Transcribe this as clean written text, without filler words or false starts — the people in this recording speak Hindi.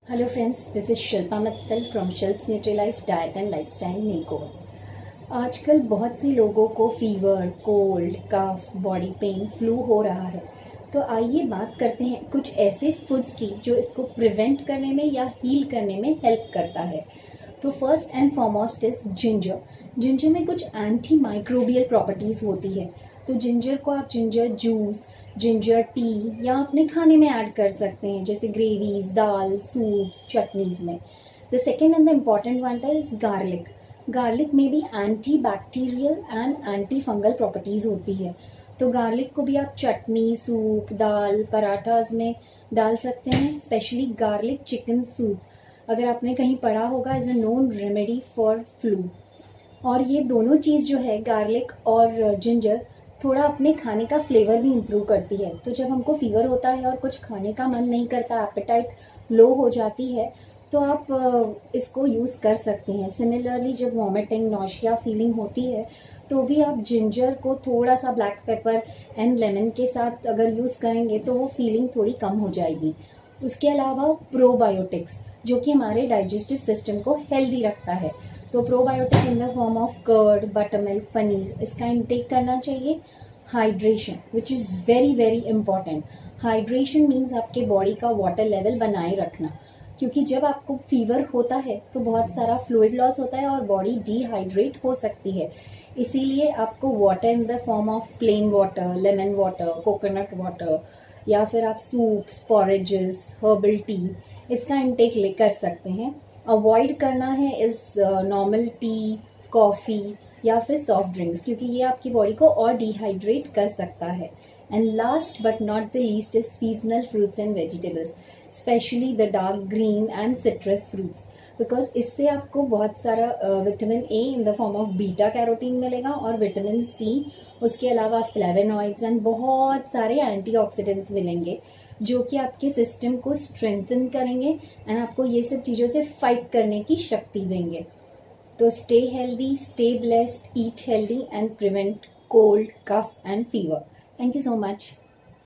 Hello friends, this is Shilpa Mittal from Shilp's Nutri-Life Diet and Lifestyle Makeover। आजकल बहुत सी लोगों को फीवर, कोल्ड, कफ, बॉडी पेन, फ्लू हो रहा है। तो आइए बात करते हैं कुछ ऐसे फूड्स की जो इसको प्रिवेंट करने में या हील करने में हेल्प करता है। तो first and foremost is ginger. Ginger में कुछ एंटी माइक्रोबियल प्रॉपर्टीज़ होती है। तो जिंजर को आप जिंजर जूस, जिंजर टी या अपने खाने में ऐड कर सकते हैं, जैसे ग्रेवीज, दाल, सूप्स, चटनीज में। The second and the important one is garlic. Garlic में भी anti bacterial and anti fungal properties होती है। तो गार्लिक को भी आप चटनी, सूप, दाल, पराठाज में डाल सकते हैं। स्पेशली गार्लिक चिकन सूप, अगर आपने कहीं पढ़ा होगा, is a known remedy for flu. और ये दोनों चीज़ जो है, गार्लिक और जिंजर, थोड़ा अपने खाने का फ्लेवर भी इम्प्रूव करती है। तो जब हमको फीवर होता है और कुछ खाने का मन नहीं करता, एपेटाइट लो हो जाती है, तो आप इसको यूज़ कर सकते हैं। सिमिलरली जब वॉमिटिंग, नौशिया फीलिंग होती है, तो भी आप जिंजर को थोड़ा सा ब्लैक पेपर एंड लेमन के साथ अगर यूज़ करेंगे तो वो फीलिंग थोड़ी कम हो जाएगी। उसके अलावा प्रोबायोटिक्स, जो कि हमारे डाइजेस्टिव सिस्टम को हेल्दी रखता है। तो probiotic in the form of curd, butter milk, paneer, इसका इंटेक करना चाहिए। Hydration, which is very very important. Hydration means आपके बॉडी का वाटर लेवल बनाए रखना, क्योंकि जब आपको फीवर होता है तो बहुत सारा फ्लूइड लॉस होता है और बॉडी डिहाइड्रेट हो सकती है। इसीलिए आपको water in the form of plain water, lemon water, coconut water, या फिर आप सूप्स, पॉरेजेस, हर्बल टी, इसका इंटेक ले कर सकते हैं। अवॉइड करना है इस नॉर्मल टी, कॉफ़ी या फिर सॉफ्ट ड्रिंक्स, क्योंकि ये आपकी बॉडी को और डिहाइड्रेट कर सकता है। And last but not the least is seasonal fruits and vegetables, specially the dark green and citrus fruits, because इससे आपको बहुत सारा vitamin A in the form of beta carotene मिलेगा और विटामिन सी, उसके अलावा फ्लेवोनॉइड्स एंड बहुत सारे एंटीऑक्सीडेंट्स मिलेंगे, जो कि आपके सिस्टम को स्ट्रेंथन करेंगे एंड आपको ये सब चीज़ों से फाइट करने की शक्ति देंगे। तो stay healthy, stay blessed, eat healthy and prevent cold, cough and fever. Thank you so much.